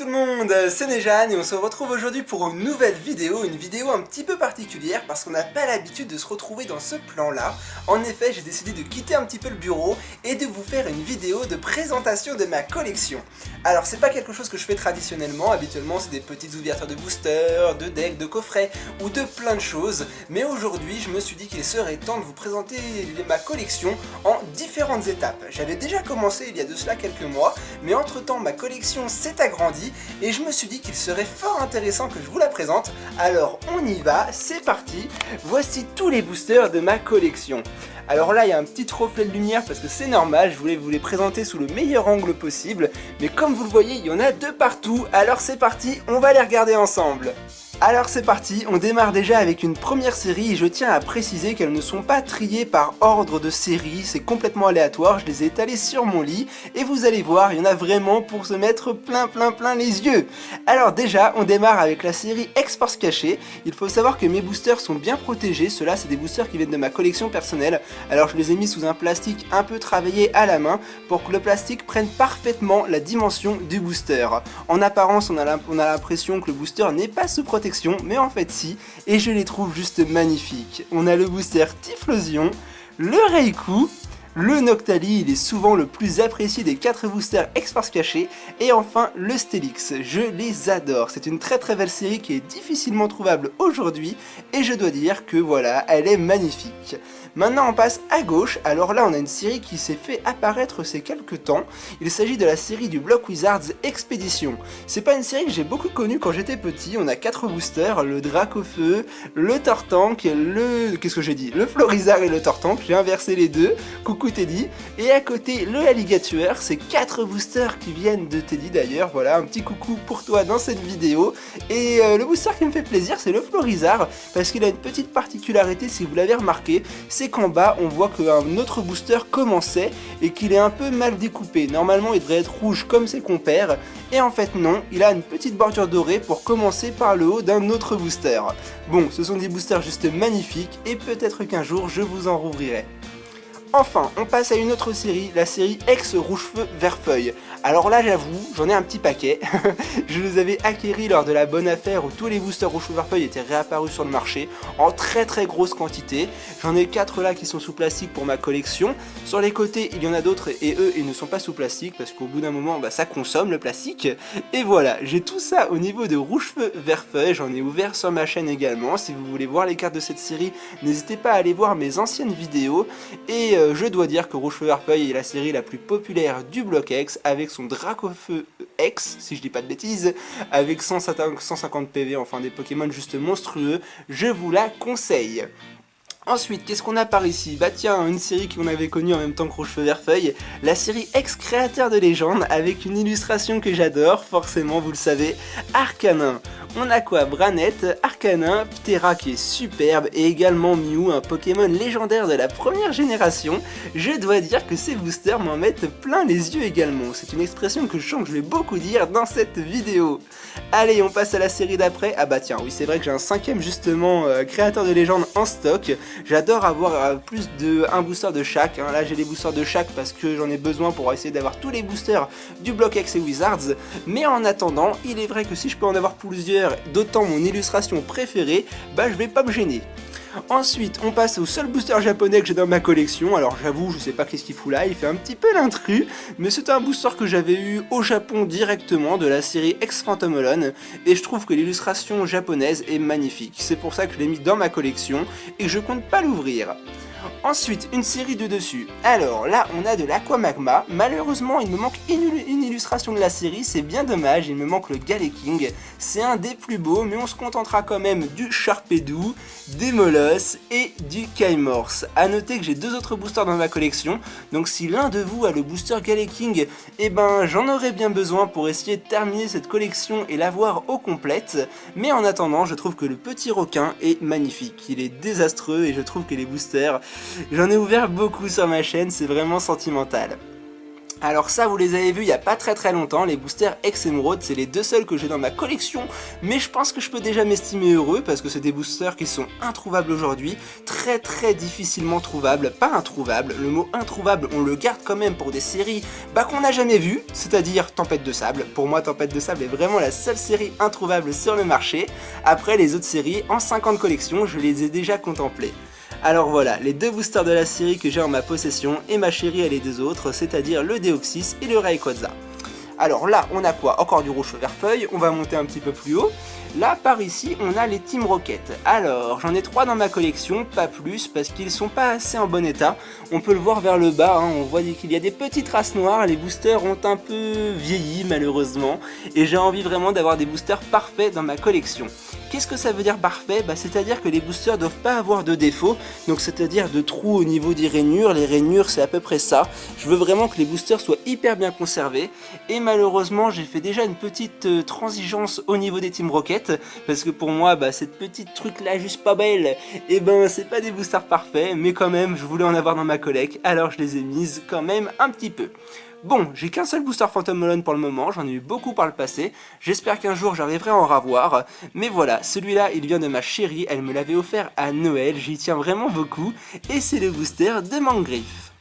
tout le monde, c'est Nejan et on se retrouve aujourd'hui pour une nouvelle vidéo, un petit peu particulière parce qu'on n'a pas l'habitude de se retrouver dans ce plan-là. En effet, j'ai décidé de quitter un petit peu le bureau et de vous faire une vidéo de présentation de ma collection. Alors c'est pas quelque chose que je fais traditionnellement, habituellement c'est des petites ouvertures de boosters, de decks, de coffrets ou de plein de choses. Mais aujourd'hui je me suis dit qu'il serait temps de vous présenter ma collection en différentes étapes. J'avais déjà commencé il y a de cela quelques mois, mais entre temps ma collection s'est agrandie et je me suis dit qu'il serait fort intéressant que je vous la présente. Alors on y va, c'est parti. Voici tous les boosters de ma collection. Alors là il y a un petit reflet de lumière parce que c'est normal, je voulais vous les présenter sous le meilleur angle possible, mais comme vous le voyez il y en a de partout, alors c'est parti, on va les regarder ensemble. Alors c'est parti, on démarre déjà avec une première série et je tiens à préciser qu'elles ne sont pas triées par ordre de série, c'est complètement aléatoire, je les ai étalées sur mon lit et vous allez voir, il y en a vraiment pour se mettre plein les yeux. Alors déjà, on démarre avec la série X-Force cachée. Il faut savoir que mes boosters sont bien protégés, ceux-là c'est des boosters qui viennent de ma collection personnelle, alors je les ai mis sous un plastique un peu travaillé à la main pour que le plastique prenne parfaitement la dimension du booster. En apparence, on a l'impression que le booster n'est pas sous protection, mais en fait si, et je les trouve juste magnifiques. On a le booster Typhlosion, le Raikou, le Noctali, il est souvent le plus apprécié des 4 boosters X-Force cachés, et enfin le Steelix, je les adore. C'est une très belle série qui est difficilement trouvable aujourd'hui, et je dois dire que voilà, elle est magnifique. Maintenant on passe à gauche, alors là on a une série qui s'est fait apparaître ces quelques temps, il s'agit de la série du Block Wizards Expedition. C'est pas une série que j'ai beaucoup connue quand j'étais petit, on a 4 boosters, le Dracofeu, le Tortank, le Florizarre et le Tortank, j'ai inversé les deux, coucou Teddy, et à côté le Alligatueur, c'est 4 boosters qui viennent de Teddy d'ailleurs, voilà un petit coucou pour toi dans cette vidéo, et le booster qui me fait plaisir c'est le Florizarre, parce qu'il a une petite particularité si vous l'avez remarqué, c'est qu'en bas on voit qu'un autre booster commençait et qu'il est un peu mal découpé. Normalement il devrait être rouge comme ses compères et en fait non, il a une petite bordure dorée pour commencer par le haut d'un autre booster. Bon, ce sont des boosters juste magnifiques et peut-être qu'un jour je vous en rouvrirai. Enfin, on passe à une autre série, la série Ex Rouge-Feu Vert-Feuille. Alors là, j'avoue, j'en ai un petit paquet. Je les avais acquéris lors de la bonne affaire où tous les boosters Rouge-Feu Vert-Feuille étaient réapparus sur le marché en très grosse quantité. J'en ai 4 là qui sont sous plastique pour ma collection. Sur les côtés, il y en a d'autres et eux, ils ne sont pas sous plastique parce qu'au bout d'un moment, ça consomme le plastique. Et voilà, j'ai tout ça au niveau de Rouge-Feu Vert-Feuille. J'en ai ouvert sur ma chaîne également. Si vous voulez voir les cartes de cette série, n'hésitez pas à aller voir mes anciennes vidéos. Et je dois dire que Rouge-Feu Vert-Feuille est la série la plus populaire du bloc X avec son Dracofeu X, si je dis pas de bêtises, avec 150 PV, enfin des Pokémon juste monstrueux, je vous la conseille. Ensuite, qu'est-ce qu'on a par ici? Bah tiens, une série qu'on avait connue en même temps que Rouge-Feu Vert-Feuille, la série Ex-Créateur de légende avec une illustration que j'adore, forcément vous le savez, Arcanin. On a quoi? Branette, Arcanin, Ptera qui est superbe et également Mew, un Pokémon légendaire de la première génération. Je dois dire que ces boosters m'en mettent plein les yeux également, c'est une expression que je sens que je vais beaucoup dire dans cette vidéo. Allez, on passe à la série d'après. Ah bah tiens, oui c'est vrai que j'ai un 5ème justement créateur de légende en stock. J'adore avoir plus d'un booster de chaque, hein. Là j'ai les boosters de chaque parce que j'en ai besoin pour essayer d'avoir tous les boosters du bloc X et Wizards, mais en attendant, il est vrai que si je peux en avoir plusieurs, d'autant mon illustration préférée, bah je vais pas me gêner. Ensuite, on passe au seul booster japonais que j'ai dans ma collection. Alors j'avoue, je sais pas qu'est-ce qu'il fout là, il fait un petit peu l'intrus, mais c'est un booster que j'avais eu au Japon directement de la série X-Phantom Alone, et je trouve que l'illustration japonaise est magnifique. C'est pour ça que je l'ai mis dans ma collection et que je compte pas l'ouvrir. Ensuite, une série de dessus. Alors là, on a de l'Aquamagma. Malheureusement, il me manque une illustration de la série, c'est bien dommage, il me manque le Galeking. C'est un des plus beaux, mais on se contentera quand même du Charpedoux, des Moloss et du Kaimorse. A noter que j'ai 2 autres boosters dans ma collection, donc si l'un de vous a le booster Galeking, eh ben j'en aurais bien besoin pour essayer de terminer cette collection et l'avoir au complète. Mais en attendant, je trouve que le petit requin est magnifique. Il est désastreux et je trouve que les boosters... J'en ai ouvert beaucoup sur ma chaîne, c'est vraiment sentimental. Alors ça, vous les avez vus il y a pas très longtemps, les boosters Ex-Emeraude, c'est les deux seuls que j'ai dans ma collection, mais je pense que je peux déjà m'estimer heureux parce que c'est des boosters qui sont introuvables aujourd'hui, très difficilement trouvables, pas introuvables, le mot introuvable on le garde quand même pour des séries qu'on n'a jamais vues, c'est-à-dire Tempête de Sable. Pour moi Tempête de Sable est vraiment la seule série introuvable sur le marché, après les autres séries en 50 collections je les ai déjà contemplées. Alors voilà, les deux boosters de la série que j'ai en ma possession et ma chérie a les deux autres, c'est-à-dire le Deoxys et le Rayquaza. Alors là, on a quoi? Encore du rouge vert feuille, on va monter un petit peu plus haut. Là, par ici, on a les Team Rocket. Alors, j'en ai 3 dans ma collection, pas plus, parce qu'ils sont pas assez en bon état. On peut le voir vers le bas, on voit qu'il y a des petites traces noires, les boosters ont un peu vieilli malheureusement, et j'ai envie vraiment d'avoir des boosters parfaits dans ma collection. Qu'est-ce que ça veut dire parfait? C'est-à-dire que les boosters doivent pas avoir de défauts, donc c'est-à-dire de trous au niveau des rainures, les rainures c'est à peu près ça. Je veux vraiment que les boosters soient hyper bien conservés, et malheureusement j'ai fait déjà une petite transigence au niveau des Team Rocket, parce que pour moi cette petite truc là juste pas belle, et c'est pas des boosters parfaits, mais quand même je voulais en avoir dans ma collecte, alors je les ai mises quand même un petit peu. Bon, j'ai qu'un seul booster Phantom Melon pour le moment, j'en ai eu beaucoup par le passé, j'espère qu'un jour j'arriverai à en ravoir, mais voilà, celui-là il vient de ma chérie, elle me l'avait offert à Noël, j'y tiens vraiment beaucoup, et c'est le booster de Mangriffe.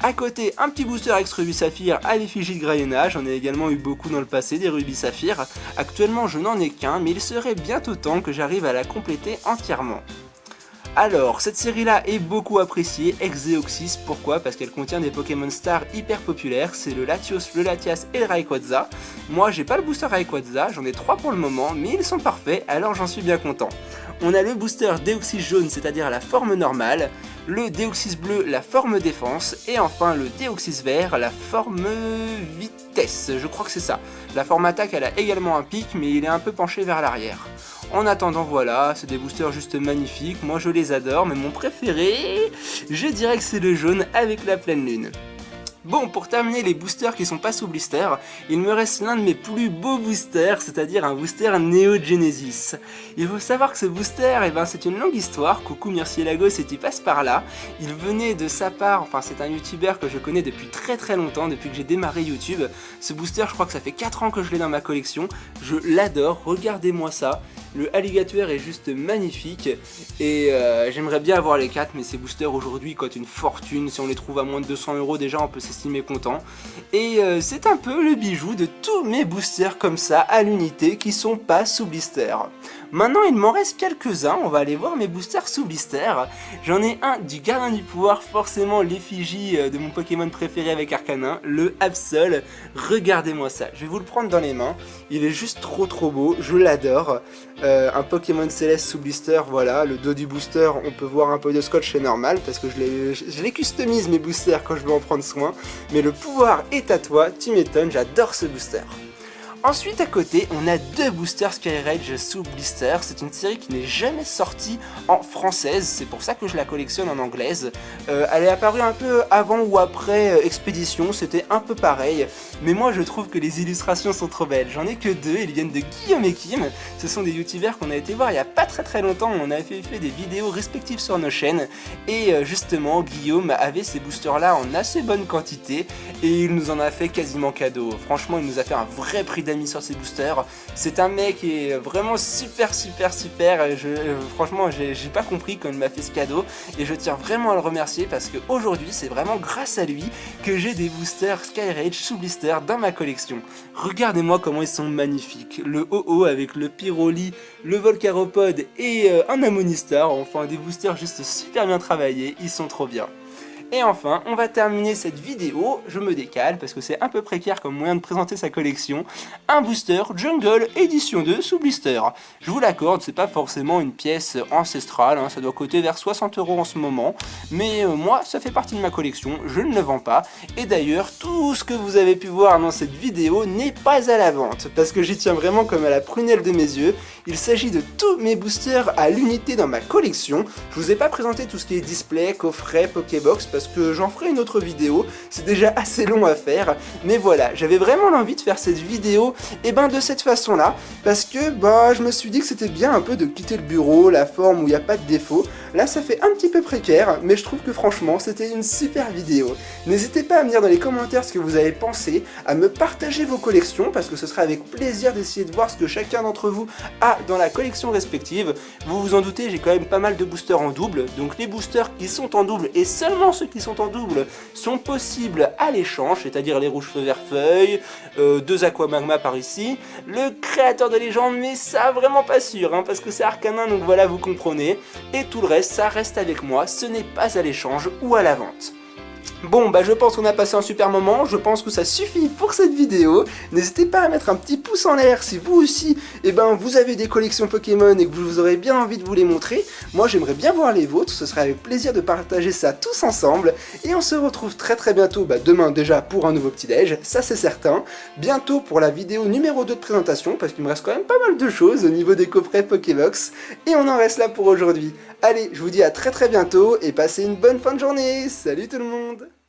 A côté, un petit booster ex Rubis Saphir à l'effigie de Grayona, j'en ai également eu beaucoup dans le passé des Rubis Saphir, actuellement je n'en ai qu'un, mais il serait bientôt temps que j'arrive à la compléter entièrement. Alors, cette série-là est beaucoup appréciée, Ex-Deoxys, pourquoi? Parce qu'elle contient des Pokémon stars hyper populaires, c'est le Latios, le Latias et le Rayquaza. Moi, j'ai pas le booster Rayquaza, j'en ai 3 pour le moment, mais ils sont parfaits, alors j'en suis bien content. On a le booster Deoxys jaune, c'est-à-dire la forme normale, le Deoxys bleu, la forme défense, et enfin le Deoxys vert, la forme vitesse, je crois que c'est ça. La forme attaque, elle a également un pic, mais il est un peu penché vers l'arrière. En attendant, voilà, c'est des boosters juste magnifiques, moi je les adore, mais mon préféré, je dirais que c'est le jaune avec la pleine lune. Bon, pour terminer les boosters qui sont pas sous blister, il me reste l'un de mes plus beaux boosters, c'est-à-dire un booster Neo Genesis. Il faut savoir que ce booster, c'est une longue histoire, coucou Murciélagos et tu passes par là. Il venait de sa part, enfin c'est un youtubeur que je connais depuis très longtemps, depuis que j'ai démarré YouTube. Ce booster, je crois que ça fait 4 ans que je l'ai dans ma collection, je l'adore, regardez-moi ça. Le alligator est juste magnifique et j'aimerais bien avoir les 4, mais ces boosters aujourd'hui coûtent une fortune. Si on les trouve à moins de 200 € déjà, on peut s'estimer content. Et c'est un peu le bijou de tous mes boosters comme ça à l'unité qui sont pas sous blister. Maintenant il m'en reste quelques-uns, on va aller voir mes boosters sous blister. J'en ai un du Gardien du Pouvoir, forcément l'effigie de mon Pokémon préféré avec Arcanin, le Absol. Regardez-moi ça, je vais vous le prendre dans les mains, il est juste trop beau, je l'adore. Un Pokémon Céleste sous blister, voilà, le dos du booster, on peut voir un peu de scotch, c'est normal, parce que je les customise mes boosters quand je veux en prendre soin, mais le pouvoir est à toi, tu m'étonnes, j'adore ce booster. Ensuite à côté, on a 2 boosters Skyrage sous blister, c'est une série qui n'est jamais sortie en française, c'est pour ça que je la collectionne en anglaise. Elle est apparue un peu avant ou après Expédition, c'était un peu pareil, mais moi je trouve que les illustrations sont trop belles. J'en ai que 2, ils viennent de Guillaume et Kim, ce sont des youtubeurs qu'on a été voir il y a pas très longtemps, on a fait des vidéos respectives sur nos chaînes, et justement Guillaume avait ces boosters là en assez bonne quantité, et il nous en a fait quasiment cadeau. Franchement il nous a fait un vrai prix mis sur ses boosters, c'est un mec qui est vraiment super, franchement j'ai pas compris quand il m'a fait ce cadeau et je tiens vraiment à le remercier parce que aujourd'hui c'est vraiment grâce à lui que j'ai des boosters Skyrage sous blister dans ma collection. Regardez-moi comment ils sont magnifiques, le Ho-Oh avec le Pyroli, le Volcaropod et un Amonistar, enfin des boosters juste super bien travaillés, ils sont trop bien. Et enfin, on va terminer cette vidéo, je me décale parce que c'est un peu précaire comme moyen de présenter sa collection, un booster Jungle édition 2 sous blister. Je vous l'accorde, c'est pas forcément une pièce ancestrale, ça doit coûter vers 60 € en ce moment, mais moi ça fait partie de ma collection, je ne le vends pas, et d'ailleurs tout ce que vous avez pu voir dans cette vidéo n'est pas à la vente, parce que j'y tiens vraiment comme à la prunelle de mes yeux. Il s'agit de tous mes boosters à l'unité dans ma collection. Je vous ai pas présenté tout ce qui est display, coffret, Pokébox, parce parce que j'en ferai une autre vidéo, c'est déjà assez long à faire, mais voilà, j'avais vraiment l'envie de faire cette vidéo, et ben de cette façon-là, parce que bah je me suis dit que c'était bien un peu de quitter le bureau, la forme où il n'y a pas de défaut. Là ça fait un petit peu précaire, mais je trouve que franchement c'était une super vidéo. N'hésitez pas à me dire dans les commentaires ce que vous avez pensé, à me partager vos collections, parce que ce sera avec plaisir d'essayer de voir ce que chacun d'entre vous a dans la collection respective. Vous vous en doutez, j'ai quand même pas mal de boosters en double, donc les boosters qui sont en double, et seulement ceux qui sont en double, sont possibles à l'échange, c'est-à-dire les rouges feu vert feuille, 2 aquamagma par ici, le créateur de légende, mais ça vraiment pas sûr, hein, parce que c'est Arcanin, donc voilà, vous comprenez, et tout le reste, ça reste avec moi, ce n'est pas à l'échange ou à la vente. Bon bah je pense qu'on a passé un super moment, je pense que ça suffit pour cette vidéo. N'hésitez pas à mettre un petit pouce en l'air si vous aussi, vous avez des collections Pokémon et que vous aurez bien envie de vous les montrer. Moi j'aimerais bien voir les vôtres, ce serait avec plaisir de partager ça tous ensemble. Et on se retrouve très bientôt, demain déjà pour un nouveau petit déj, ça c'est certain. Bientôt pour la vidéo numéro 2 de présentation, parce qu'il me reste quand même pas mal de choses au niveau des coffrets Pokébox. Et on en reste là pour aujourd'hui. Allez, je vous dis à très bientôt et passez une bonne fin de journée. Salut tout le monde!